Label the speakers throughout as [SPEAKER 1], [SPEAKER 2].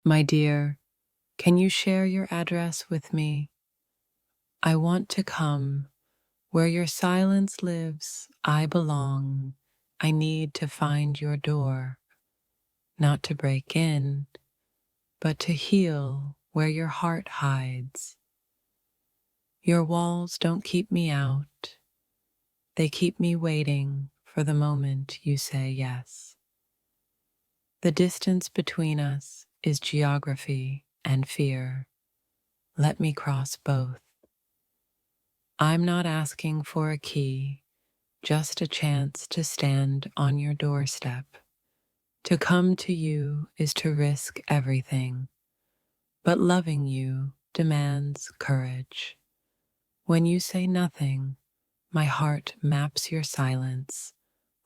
[SPEAKER 1] My dear, can you share your address with me? I want to come. Where your silence lives, I belong. I need to find your door, not to break in, but to heal where your heart hides. Your walls don't keep me out. They keep me waiting for the moment you say yes. The distance between us is geography and fear. Let me cross both. I'm not asking for a key, just a chance to stand on your doorstep. To come to you is to risk everything, but loving you demands courage. When you say nothing, my heart maps your silence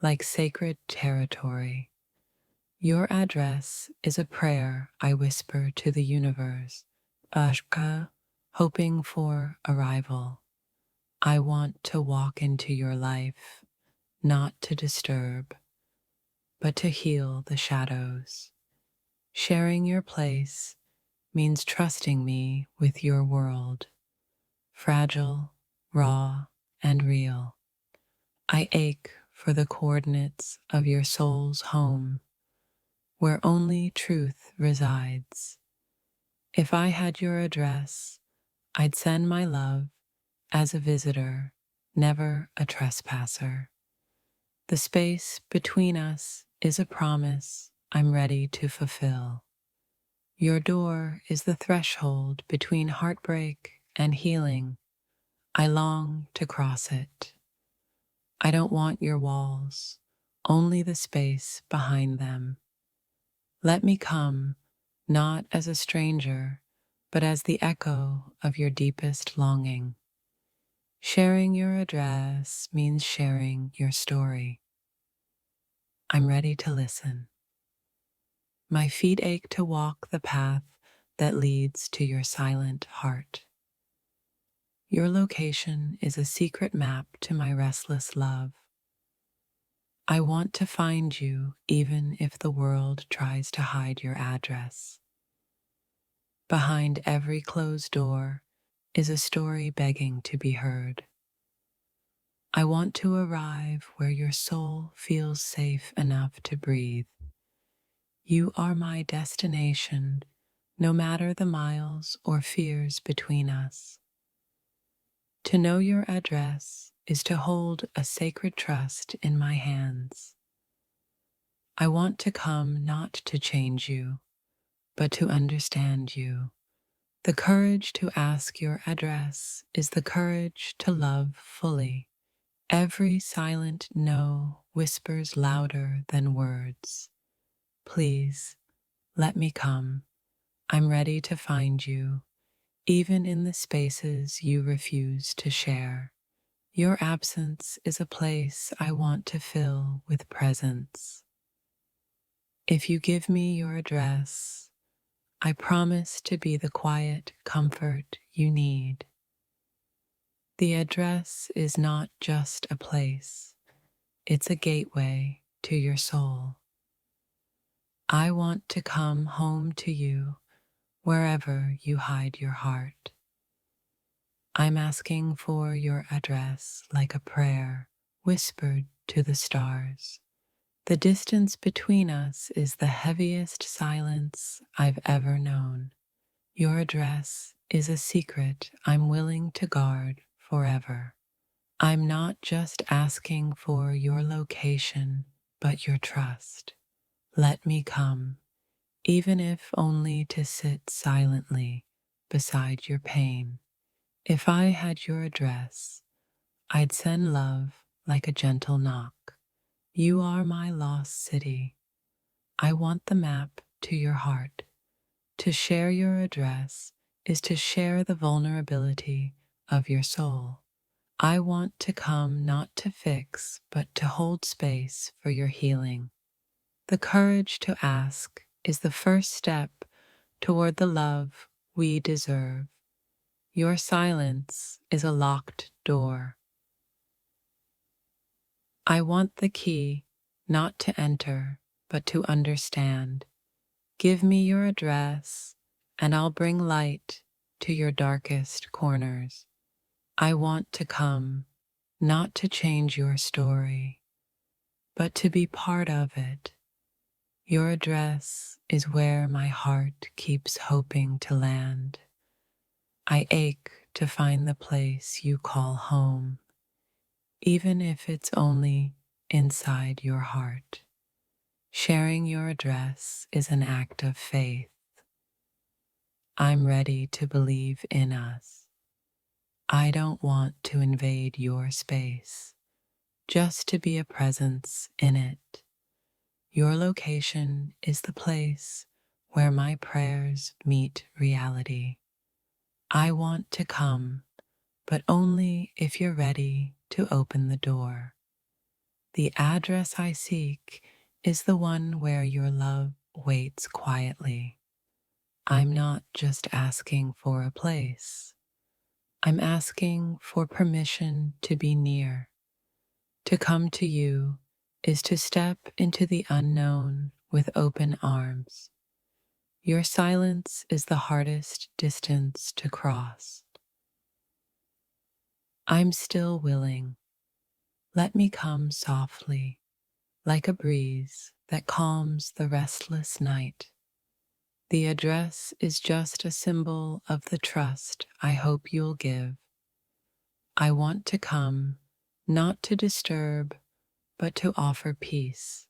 [SPEAKER 1] like sacred territory. Your address is a prayer I whisper to the universe, Ashka, hoping for arrival. I want to walk into your life, not to disturb, but to heal the shadows. Sharing your place means trusting me with your world, fragile, raw, and real. I ache for the coordinates of your soul's home, where only truth resides. If I had your address, I'd send my love as a visitor, never a trespasser. The space between us is a promise I'm ready to fulfill. Your door is the threshold between heartbreak and healing. I long to cross it. I don't want your walls, only the space behind them. Let me come, not as a stranger, but as the echo of your deepest longing. Sharing your address means sharing your story. I'm ready to listen. My feet ache to walk the path that leads to your silent heart. Your location is a secret map to my restless love. I want to find you even if the world tries to hide your address. Behind every closed door is a story begging to be heard. I want to arrive where your soul feels safe enough to breathe. You are my destination, no matter the miles or fears between us. To know your address is to hold a sacred trust in my hands. I want to come not to change you, but to understand you. The courage to ask your address is the courage to love fully. Every silent no whispers louder than words. Please, let me come. I'm ready to find you, even in the spaces you refuse to share. Your absence is a place I want to fill with presence. If you give me your address, I promise to be the quiet comfort you need. The address is not just a place, it's a gateway to your soul. I want to come home to you wherever you hide your heart. I'm asking for your address like a prayer whispered to the stars. The distance between us is the heaviest silence I've ever known. Your address is a secret I'm willing to guard forever. I'm not just asking for your location, but your trust. Let me come, even if only to sit silently beside your pain. If I had your address, I'd send love like a gentle knock. You are my lost city. I want the map to your heart. To share your address is to share the vulnerability of your soul. I want to come not to fix, but to hold space for your healing. The courage to ask is the first step toward the love we deserve. Your silence is a locked door. I want the key not to enter, but to understand. Give me your address, and I'll bring light to your darkest corners. I want to come, not to change your story, but to be part of it. Your address is where my heart keeps hoping to land. I ache to find the place you call home, even if it's only inside your heart. Sharing your address is an act of faith. I'm ready to believe in us. I don't want to invade your space, just to be a presence in it. Your location is the place where my prayers meet reality. I want to come, but only if you're ready to open the door. The address I seek is the one where your love waits quietly. I'm not just asking for a place. I'm asking for permission to be near. To come to you is to step into the unknown with open arms. Your silence is the hardest distance to cross. I'm still willing. Let me come softly, like a breeze that calms the restless night. The address is just a symbol of the trust I hope you'll give. I want to come, not to disturb, but to offer peace.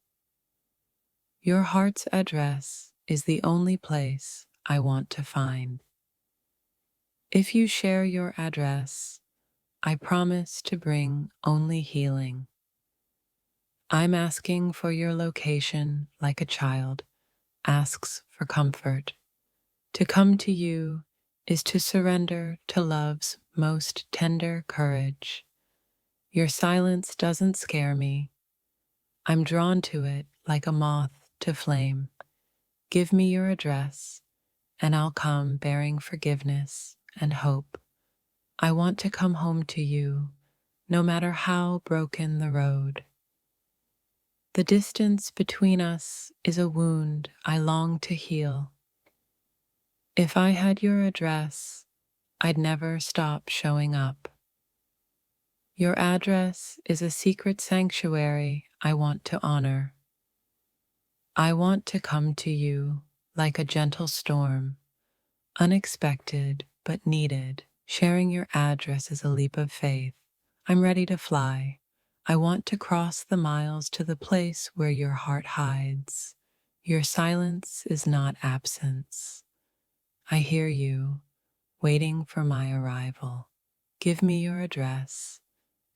[SPEAKER 1] Your heart's address is the only place I want to find. If you share your address, I promise to bring only healing. I'm asking for your location like a child asks for comfort. To come to you is to surrender to love's most tender courage. Your silence doesn't scare me. I'm drawn to it like a moth to flame. Give me your address, and I'll come bearing forgiveness and hope. I want to come home to you, no matter how broken the road. The distance between us is a wound I long to heal. If I had your address, I'd never stop showing up. Your address is a secret sanctuary I want to honor. I want to come to you like a gentle storm, unexpected but needed. Sharing your address is a leap of faith. I'm ready to fly. I want to cross the miles to the place where your heart hides. Your silence is not absence. I hear you, waiting for my arrival. Give me your address,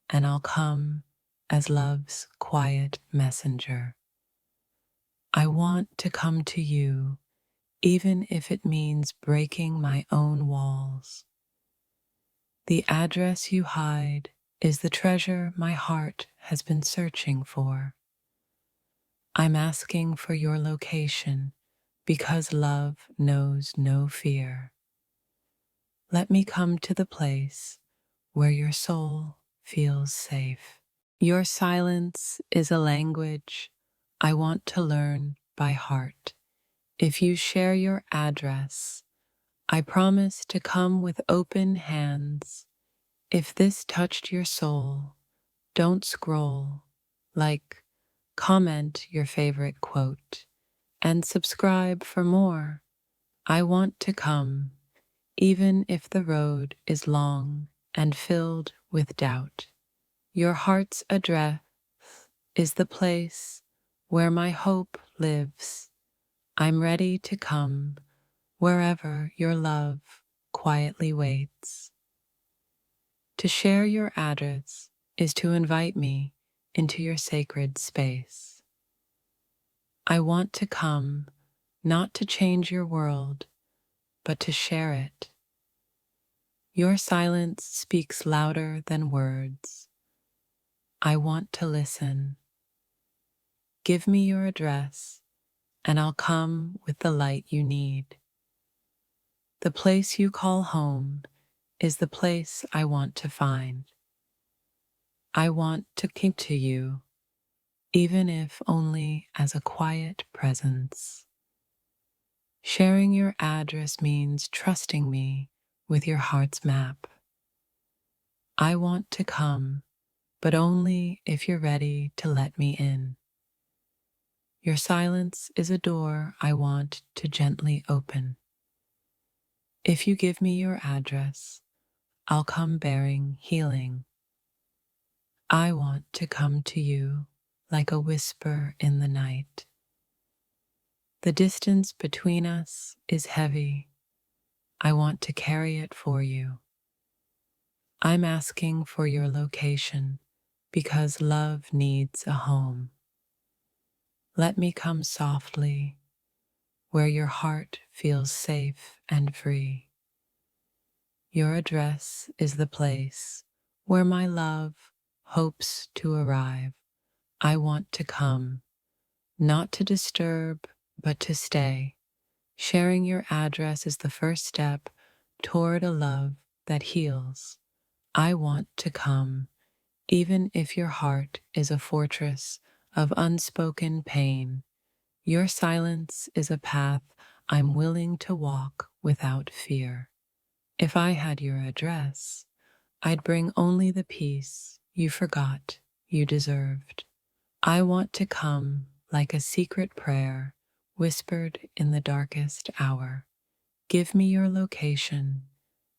[SPEAKER 1] and I'll come as love's quiet messenger. I want to come to you, even if it means breaking my own walls. The address you hide is the treasure my heart has been searching for. I'm asking for your location because love knows no fear. Let me come to the place where your soul feels safe. Your silence is a language I want to learn by heart. If you share your address, I promise to come with open hands. If this touched your soul, don't scroll. Like, comment your favorite quote, and subscribe for more. I want to come, even if the road is long and filled with doubt. Your heart's address is the place where my hope lives. I'm ready to come wherever your love quietly waits. To share your address is to invite me into your sacred space. I want to come, not to change your world, but to share it. Your silence speaks louder than words. I want to listen. Give me your address, and I'll come with the light you need. The place you call home is the place I want to find. I want to keep to you, even if only as a quiet presence. Sharing your address means trusting me with your heart's map. I want to come, but only if you're ready to let me in. Your silence is a door I want to gently open. If you give me your address, I'll come bearing healing. I want to come to you like a whisper in the night. The distance between us is heavy. I want to carry it for you. I'm asking for your location because love needs a home. Let me come softly where your heart feels safe and free. Your address is the place where my love hopes to arrive. I want to come, not to disturb, but to stay. Sharing your address is the first step toward a love that heals. I want to come, even if your heart is a fortress of unspoken pain. Your silence is a path I'm willing to walk without fear. If I had your address, I'd bring only the peace you forgot you deserved. I want to come like a secret prayer whispered in the darkest hour. Give me your location,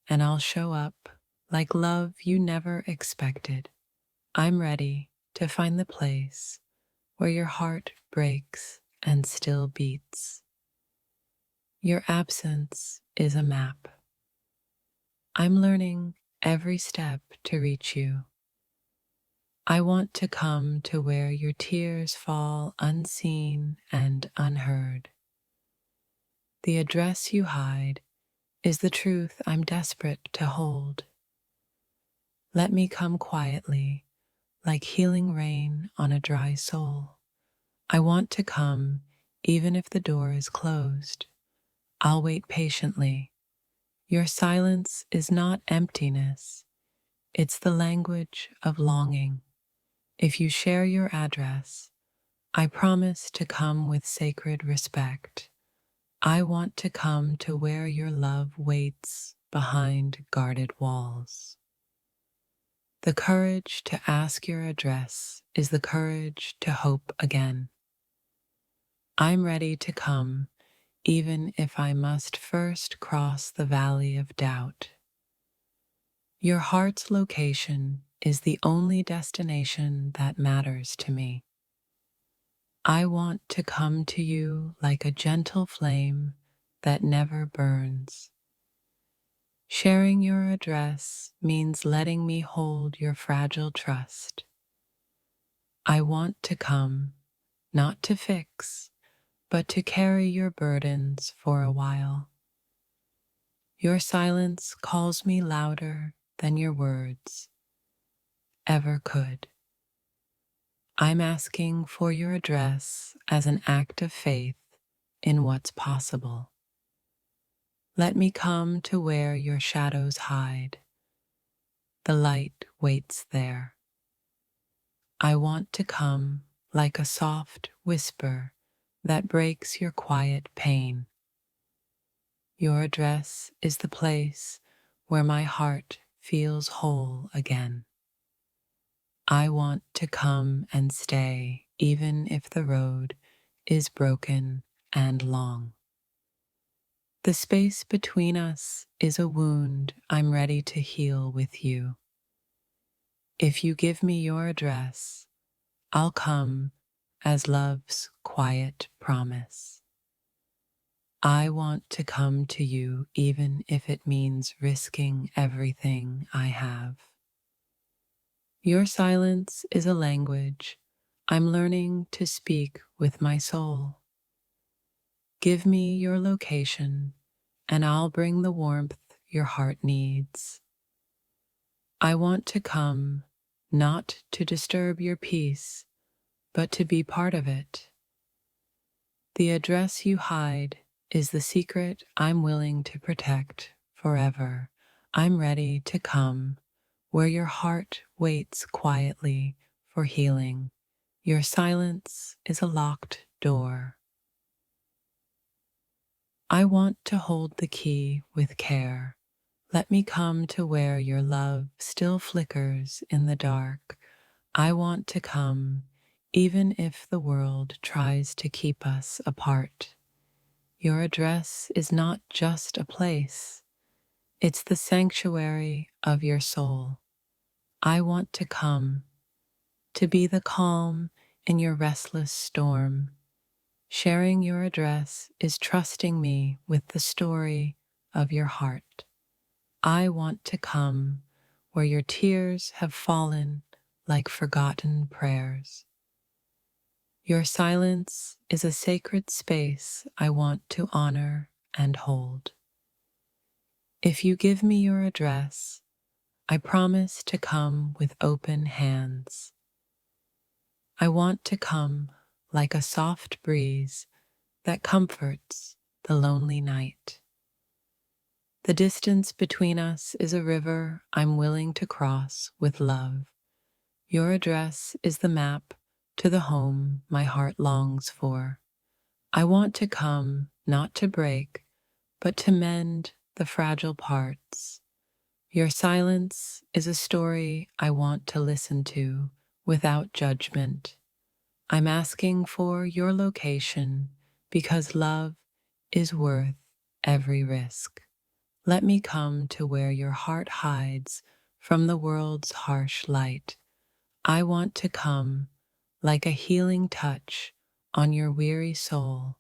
[SPEAKER 1] and I'll show up like love you never expected. I'm ready to find the place where your heart breaks and still beats. Your absence is a map. I'm learning every step to reach you. I want to come to where your tears fall unseen and unheard. The address you hide is the truth I'm desperate to hold. Let me come quietly, like healing rain on a dry soul. I want to come even if the door is closed. I'll wait patiently. Your silence is not emptiness, it's the language of longing. If you share your address, I promise to come with sacred respect. I want to come to where your love waits behind guarded walls. The courage to ask your address is the courage to hope again. I'm ready to come, even if I must first cross the valley of doubt. Your heart's location is the only destination that matters to me. I want to come to you like a gentle flame that never burns. Sharing your address means letting me hold your fragile trust. I want to come, not to fix, but to carry your burdens for a while. Your silence calls me louder than your words ever could. I'm asking for your address as an act of faith in what's possible. Let me come to where your shadows hide. The light waits there. I want to come like a soft whisper that breaks your quiet pain. Your address is the place where my heart feels whole again. I want to come and stay even if the road is broken and long. The space between us is a wound I'm ready to heal with you. If you give me your address, I'll come as love's quiet promise. I want to come to you even if it means risking everything I have. Your silence is a language I'm learning to speak with my soul. Give me your location, and I'll bring the warmth your heart needs. I want to come, not to disturb your peace, but to be part of it. The address you hide is the secret I'm willing to protect forever. I'm ready to come where your heart waits quietly for healing. Your silence is a locked door. I want to hold the key with care. Let me come to where your love still flickers in the dark. I want to come, even if the world tries to keep us apart. Your address is not just a place, it's the sanctuary of your soul. I want to come, to be the calm in your restless storm. Sharing your address is trusting me with the story of your heart. I want to come where your tears have fallen like forgotten prayers. Your silence is a sacred space I want to honor and hold. If you give me your address, I promise to come with open hands. I want to come like a soft breeze that comforts the lonely night. The distance between us is a river I'm willing to cross with love. Your address is the map to the home my heart longs for. I want to come not to break, but to mend the fragile parts. Your silence is a story I want to listen to without judgment. I'm asking for your location because love is worth every risk. Let me come to where your heart hides from the world's harsh light. I want to come like a healing touch on your weary soul.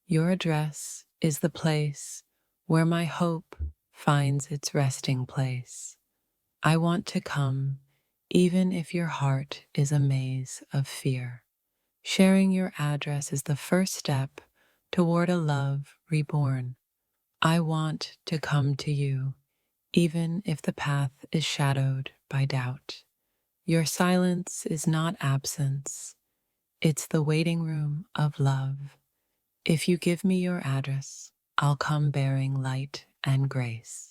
[SPEAKER 1] Your address is the place where my hope finds its resting place. I want to come even if your heart is a maze of fear. Sharing your address is the first step toward a love reborn. I want to come to you, even if the path is shadowed by doubt. Your silence is not absence, it's the waiting room of love. If you give me your address, I'll come bearing light and grace.